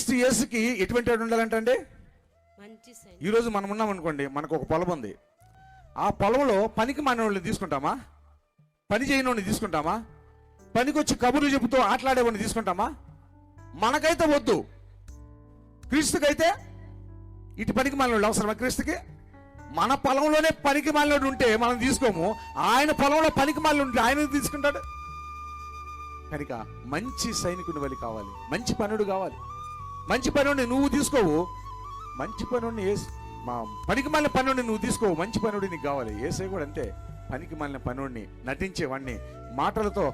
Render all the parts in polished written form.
క్రీస్తు యేసుకి ఎటువంటి వాడు ఉండాలంటే ఈరోజు మనం ఉన్నాం అనుకోండి, మనకు ఒక పొలం ఉంది. ఆ పొలంలో పనికి మానేవాళ్ళని తీసుకుంటామా? పని చేయని వాడిని తీసుకుంటామా? పనికి వచ్చి కబుర్లు చెబుతూ ఆటలాడేవాడిని తీసుకుంటామా? మనకైతే వద్దు. క్రీస్తుకైతే ఇటు పనికి మాలినోళ్ళు అవసరమా? క్రీస్తుకి మన పొలంలోనే పనికి మాలినోడు ఉంటే మనం తీసుకోము. ఆయన పొలంలో పనికి మాలిన ఉంటే ఆయన తీసుకుంటాడు. కనుక మంచి సైనికుని వలి కావాలి, మంచి పనుడు కావాలి. మంచి పనుడిని నువ్వు తీసుకోవు, మంచి పనుడిని మా పనికి మాలిన పనుడిని నువ్వు తీసుకోవు, మంచి పనుడి నీకు కావాలి. ఏసై కూడా అంతే, పనికి మాలిన పనుడిని, నటించేవాడిని, మాటలతో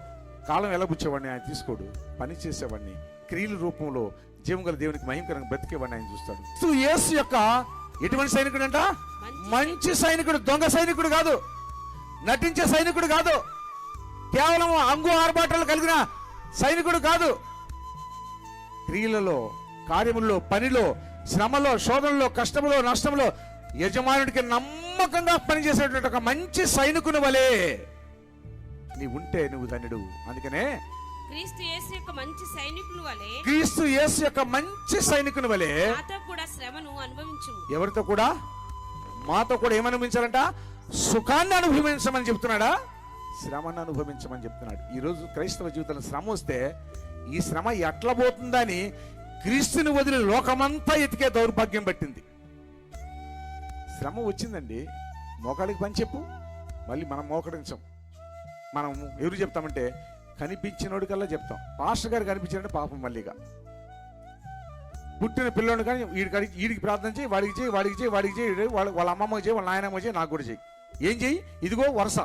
కాలం వెలబుచ్చేవాడిని ఆయన తీసుకోడు. పని చేసేవాడిని, క్రియల రూపంలో జీవం గల దేవునికి మహిమకరంగా బ్రతికేవాడిని ఆయన చూస్తాడు. యేసు యొక్క ఎటువంటి సైనికుడు అంట? మంచి సైనికుడు. దొంగ సైనికుడు కాదు, నటించే సైనికుడు కాదు, కేవలం అంగు ఆర్భాటాలు కలిగిన సైనికుడు కాదు. క్రియలలో, కార్యముల్లో, పనిలో, శ్రమలో, శోధనలో, కష్టములో, నష్టంలో యజమానుడికి నమ్మకంగా పనిచేసేటువంటి ఒక మంచి సైనికుని వలె నీవు ఉంటే నువ్వు ధన్యుడు. అందుకనే క్రీస్తు యేసు యొక్క మంచి సైనికుని వలె, క్రీస్తు యేసు యొక్క మంచి సైనికుని వలె మాతో కూడా శ్రమను అనుభవించు. ఎవరితో కూడా? మాతో కూడా ఏమనుభవించాలంట? సుఖాన్ని అనుభవించమని చెప్తున్నాడా? శ్రమను అనుభవించమని చెప్తున్నాడు. ఈరోజు క్రైస్తవ జీవితంలో శ్రమ వస్తే ఈ శ్రమ ఎట్లా పోతుందని క్రీస్తుని వదిలి లోకమంతా ఎతికే దౌర్భాగ్యం పట్టింది. శ్రమ వచ్చిందండి, మోకాడికి పని చెప్పు, మళ్ళీ మనం మోకడించం. మనం ఎవరు చెప్తామంటే కనిపించినోడి కల్లా చెప్తాం. పాస్టర్ గారు కనిపించారంటే పాపం మళ్ళీగా. పుట్టిన పిల్లోడు కానీ వీడికి ప్రార్థన చేయి, వాడికి చేయి, వాడికి చేయి, వాడికి చేయి, వాళ్ళ అమ్మమ్మకి చేయి, వాళ్ళ నాయనమ్మకి చేయి, నాకు కూడా చేయి. ఏం చేయి? ఇదిగో వరుస,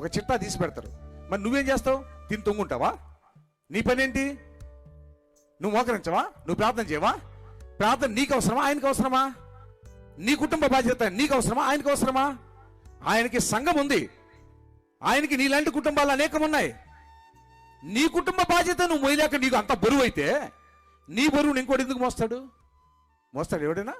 ఒక చిట్టా తీసి పెడతారు. మరి నువ్వేం చేస్తావు? తిని తొంగుంటావా? నీ పని ఏంటి? నువ్వు మోకరించవా? నువ్వు ప్రార్థన చేయవా? ప్రార్థన నీకు అవసరమా? ఆయనకు అవసరమా? నీ కుటుంబ బాధ్యత నీకు అవసరమా? ఆయనకు అవసరమా? ఆయనకి సంఘం ఉంది, ఆయనకి నీలాంటి కుటుంబాలు అనేకం ఉన్నాయి. నీ కుటుంబ బాధ్యత నువ్వు మోయలేక నీకు అంత బరువు అయితే నీ బరువుని ఇంకోటి ఎందుకు మోస్తాడు? ఎవడైనా?